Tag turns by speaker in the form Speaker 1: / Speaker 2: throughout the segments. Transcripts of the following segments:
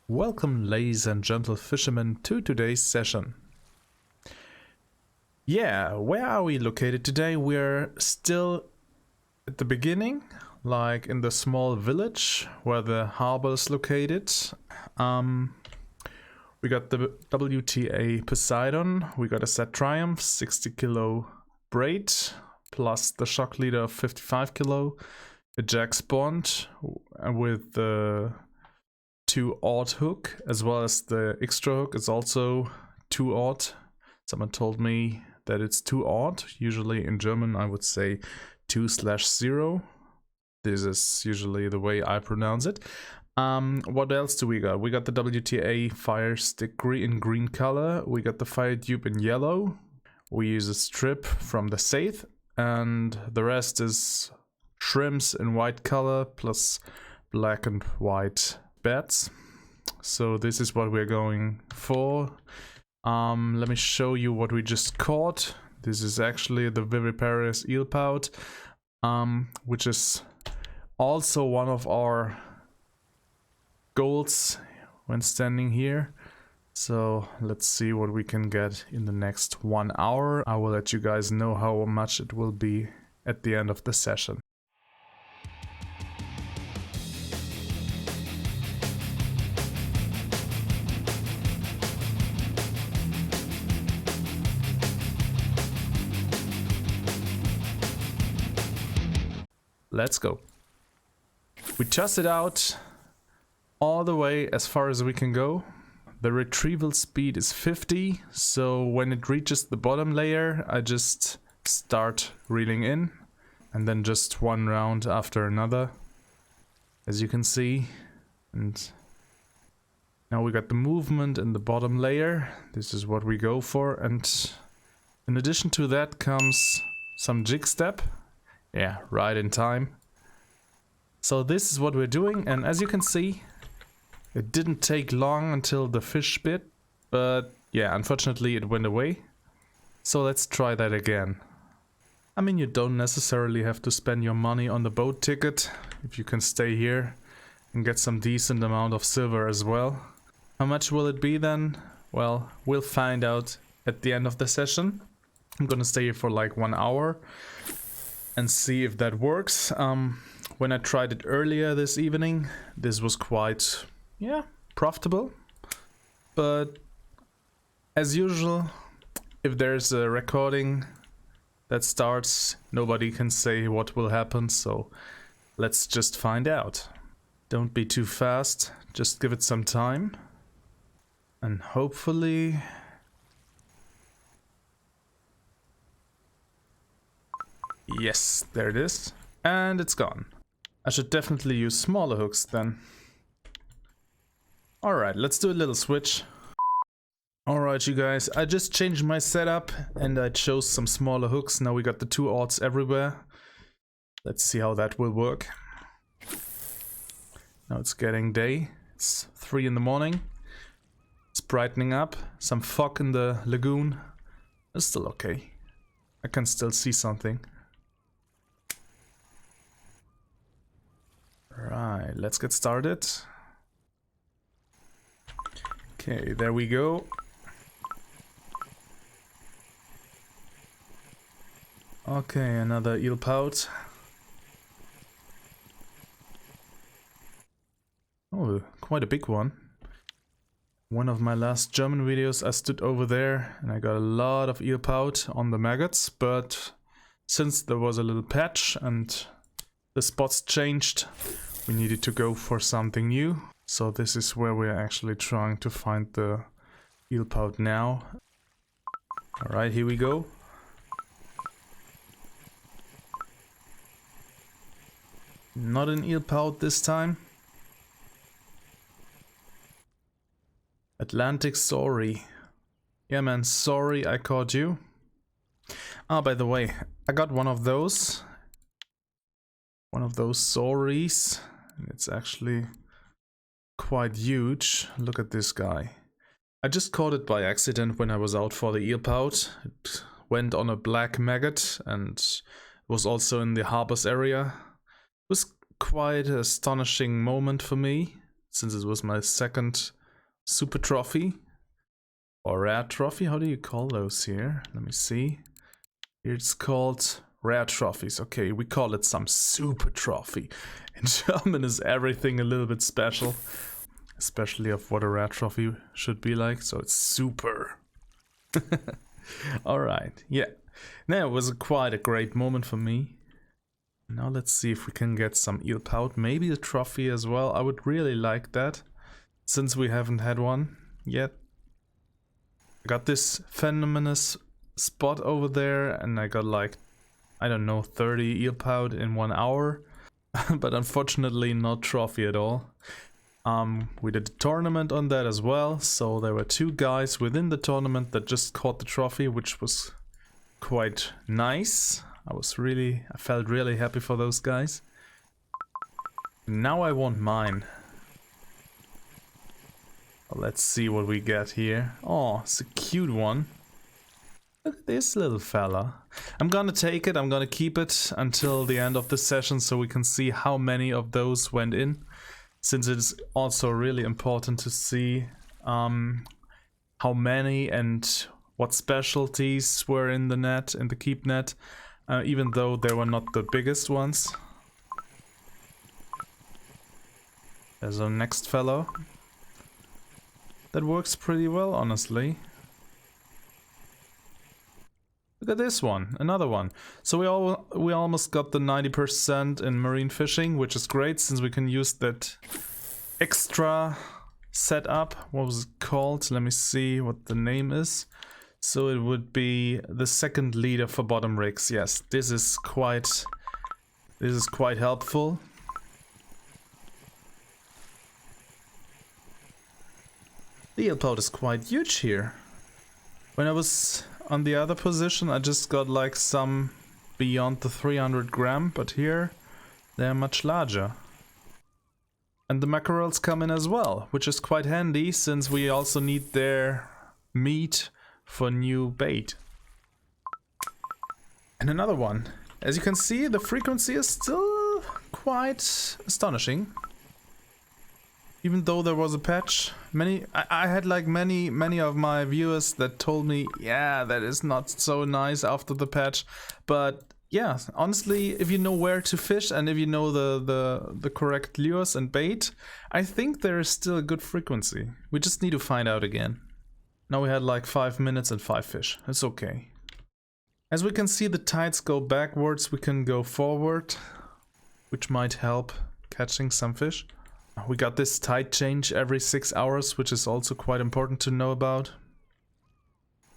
Speaker 1: Welcome, ladies and gentle fishermen, to today's session. Yeah, where are we located today? We're still at the beginning, like in the small village where the harbor is located. We got the WTA Poseidon, we got a set Triumph, 60 kilo braid, plus the shock leader of 55 kilo, a Jack's Bond with the 2-aught hook, as well as the extra hook is also 2-aught. Someone told me that it's 2-aught. Usually in German I would say 2/0. This is usually the way I pronounce it. What else do we got? We got the WTA fire stick in green color. We got the fire tube in yellow. We use a strip from the Saith, and the rest is shrimps in white color plus black and white bats. So this is what we're going for. Let me show you what we just caught. This is actually the viviparous eelpout, which is also one of our goals when standing here. So let's see what we can get in the next 1 hour. I will let you guys know how much it will be at the end of the session. Let's go. We toss it out all the way as far as we can go. The retrieval speed is 50, so when it reaches the bottom layer, I just start reeling in, and then just one round after another, as you can see. And now we got the movement in the bottom layer. This is what we go for, and in addition to that comes some jig step. Yeah, right in time. So this is what we're doing, and as you can see, it didn't take long until the fish bit, but yeah, unfortunately it went away. So let's try that again. I mean, you don't necessarily have to spend your money on the boat ticket if you can stay here and get some decent amount of silver as well. How much will it be then? Well, we'll find out at the end of the session. I'm gonna stay here for like 1 hour and see if that works. When I tried it earlier this evening, this was quite, profitable. But as usual, if there's a recording that starts, nobody can say what will happen, so let's just find out. Don't be too fast, just give it some time. And hopefully... Yes, there it is. And it's gone. I should definitely use smaller hooks then. Alright, let's do a little switch. Alright you guys, I just changed my setup and I chose some smaller hooks. Now we got the 2-aughts everywhere. Let's see how that will work. Now it's getting day. It's 3 in the morning. It's brightening up. Some fog in the lagoon. It's still okay. I can still see something. Right, let's get started. Okay, there we go. Okay, another eelpout. Oh, quite a big one. One of my last German videos I stood over there and I got a lot of eelpout on the maggots, but since there was a little patch and the spots changed, we needed to go for something new. So this is where we're actually trying to find the eelpout now. Alright, here we go. Not an eelpout this time. Atlantic saury. Yeah man, sorry I caught you. Ah, by the way, I got one of those. One of those sauries. It's actually quite huge. Look at this guy. I just caught it by accident when I was out for the eelpout. It went on a black maggot and was also in the harbors area. It was quite an astonishing moment for me. since it was my second super trophy. Or rare trophy, how do you call those here? Let me see. It's called rare trophies. Okay, we call it some super trophy. In German is everything a little bit special. Especially of what a rare trophy should be like, so it's super. Alright, yeah. Now it was quite a great moment for me. Now let's see if we can get some Eelpout, maybe a trophy as well. I would really like that, since we haven't had one yet. I got this phenomenous spot over there, and I got like, I don't know, 30 Eelpout in 1 hour. But unfortunately no trophy at all. We did a tournament on that as well, so there were 2 guys within the tournament that just caught the trophy, which was quite nice. I felt really happy for those guys. Now I want mine. Well, let's see what we get here. Oh, it's a cute one. Look at this little fella. I'm gonna take it, I'm gonna keep it until the end of the session so we can see how many of those went in. Since it's also really important to see how many and what specialties were in the net, in the keep net, even though they were not the biggest ones. There's our next fellow. That works pretty well, honestly. Look at this one, another one. So we almost got the 90% in marine fishing, which is great since we can use that extra setup. What was it called? Let me see what the name is. So it would be the second leader for bottom rigs. Yes, this is quite helpful. The Eelpout is quite huge here. When I was on the other position, I just got like some beyond the 300 gram, but here they're much larger. And the mackerels come in as well, which is quite handy since we also need their meat for new bait. And another one. As you can see, the frequency is still quite astonishing. Even though there was a patch, I had like many of my viewers that told me, yeah, that is not so nice after the patch. But yeah, honestly, if you know where to fish and if you know the correct lures and bait, I think there is still a good frequency. We just need to find out again. Now we had like 5 minutes and 5 fish. It's okay. As we can see, the tides go backwards, we can go forward, which might help catching some fish. We got this tide change every 6 hours, which is also quite important to know about.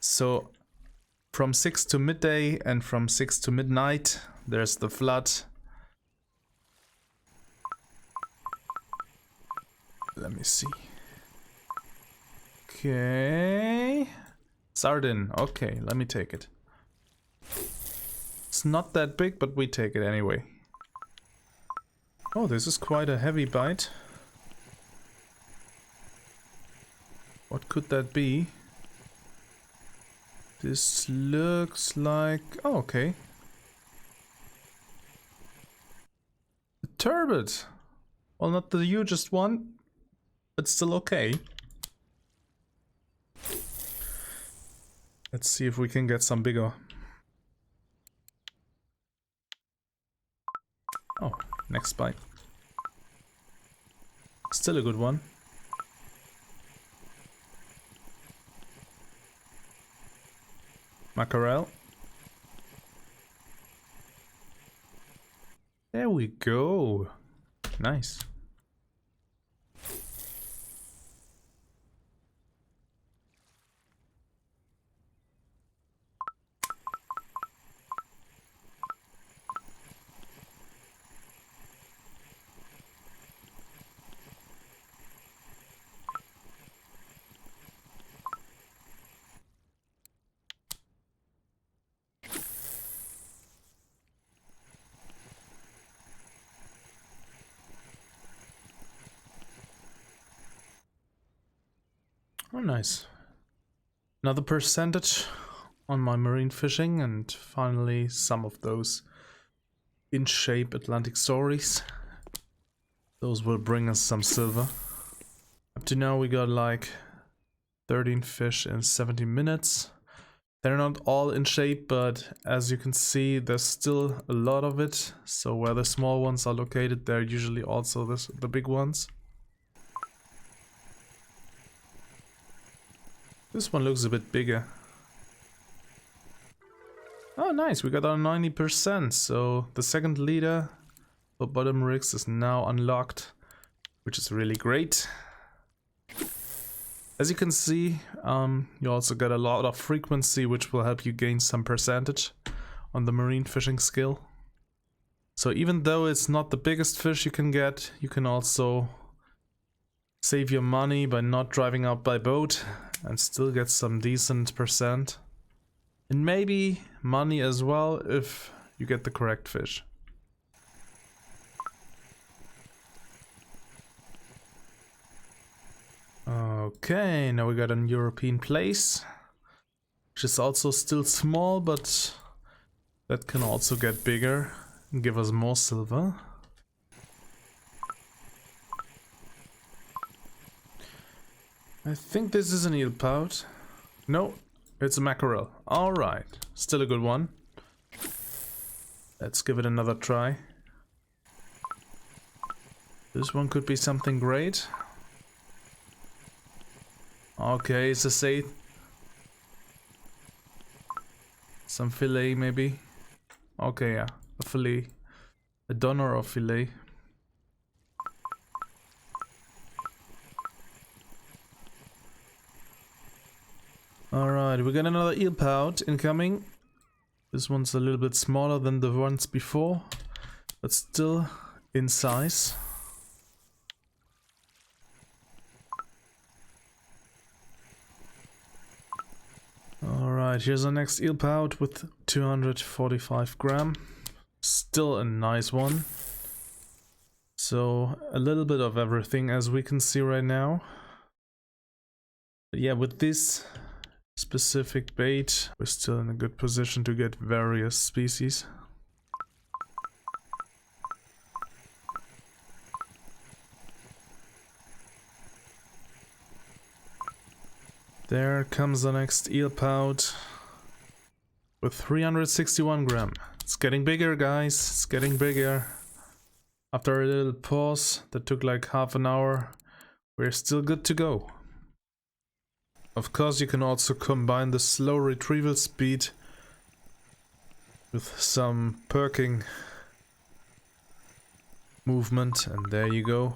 Speaker 1: So from 6 to midday and from 6 to midnight, there's the flood. Let me see. Okay. Sardine. Okay, let me take it. It's not that big, but we take it anyway. Oh, this is quite a heavy bite. What could that be? This looks like... oh, okay. A turbot. Well, not the hugest one, but still okay. Let's see if we can get some bigger. Oh, next bite. Still a good one. Mackerel. There we go. Nice. Oh, nice. Another percentage on my marine fishing, and finally some of those in shape Atlantic sauries. Those will bring us some silver. to now we got like 13 fish in 70 minutes. They're not all in shape, but as you can see, there's still a lot of it. So where the small ones are located, they're usually also the big ones. This one looks a bit bigger. Oh nice, we got our 90%, so the second leader for bottom rigs is now unlocked, which is really great. As you can see, you also get a lot of frequency, which will help you gain some percentage on the marine fishing skill. So even though it's not the biggest fish you can get, you can also save your money by not driving out by boat and still get some decent percent. And maybe money as well if you get the correct fish. Okay, now we got an European place, which is also still small, but that can also get bigger and give us more silver. I think this is an eelpout. No, it's a mackerel. Alright, still a good one. Let's give it another try. This one could be something great. Okay, it's a saithe. Some fillet maybe. Okay, yeah, a fillet. A doner of fillet. Alright, we got another eelpout incoming. This one's a little bit smaller than the ones before, but still in size. Alright, here's our next eelpout with 245 gram. Still a nice one. So a little bit of everything as we can see right now. But yeah, with this specific bait, we're still in a good position to get various species. There comes the next eelpout with 361 gram. It's getting bigger, guys. It's getting bigger. After a little pause that took like half an hour, we're still good to go. Of course, you can also combine the slow retrieval speed with some perking movement, and there you go.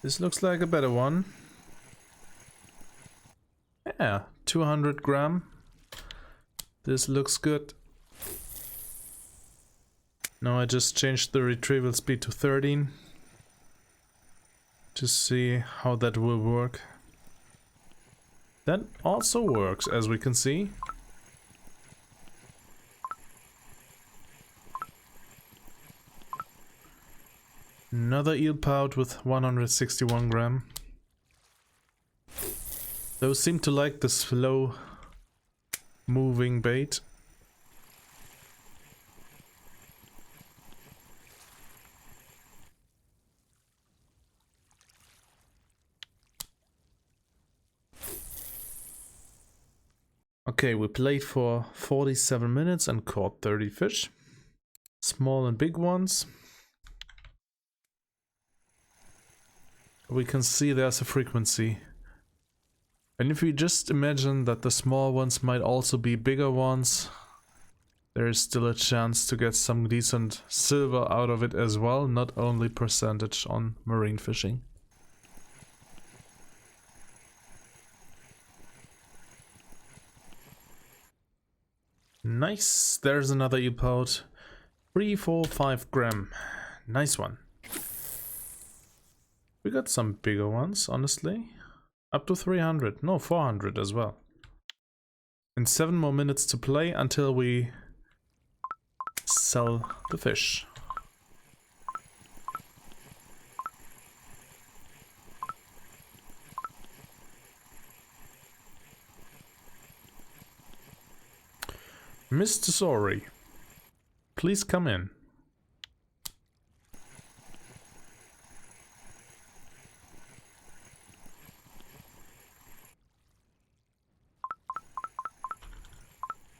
Speaker 1: This looks like a better one. Yeah, 200 gram. This looks good. Now I just changed the retrieval speed to 13 to see how that will work. That also works, as we can see. Another eelpout with 161 gram. Those seem to like the slow moving bait. Okay, we played for 47 minutes and caught 30 fish. Small and big ones. We can see there's a frequency. And if we just imagine that the small ones might also be bigger ones, there is still a chance to get some decent silver out of it as well, not only percentage on marine fishing. Nice, there's another eelpout. 345 gram. Nice one. We got some bigger ones, honestly. Up to 300, no, 400 as well. And 7 more minutes to play until we sell the fish. Mr. Saury. please come in.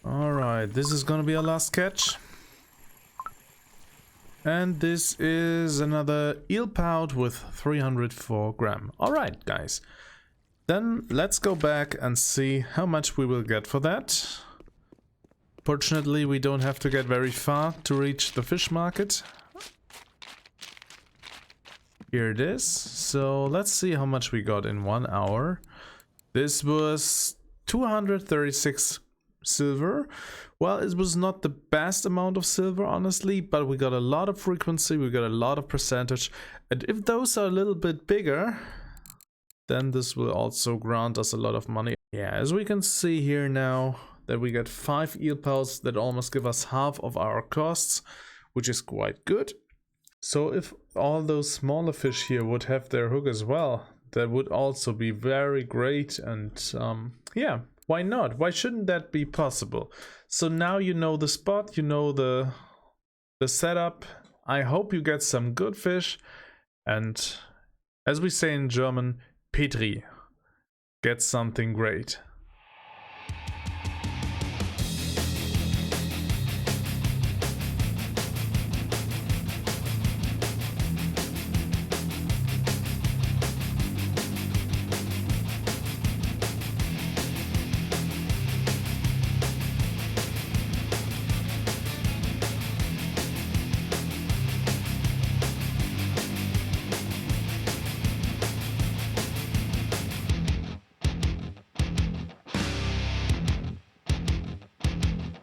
Speaker 1: Alright, this is gonna be our last catch. And this is another eelpout with 304 gram. Alright, guys. Then let's go back and see how much we will get for that. Fortunately, we don't have to get very far to reach the fish market. Here it is. So let's see how much we got in 1 hour. This was 236 silver. Well, it was not the best amount of silver, honestly, but we got a lot of frequency, we got a lot of percentage, and if those are a little bit bigger, then this will also grant us a lot of money. Yeah, as we can see here now, that we get 5 eelpouts that almost give us half of our costs, which is quite good. So if all those smaller fish here would have their hook as well, that would also be very great, and yeah. Why not? Why shouldn't that be possible? So now you know the spot, you know the setup. I hope you get some good fish. And as we say in German, Petri, get something great.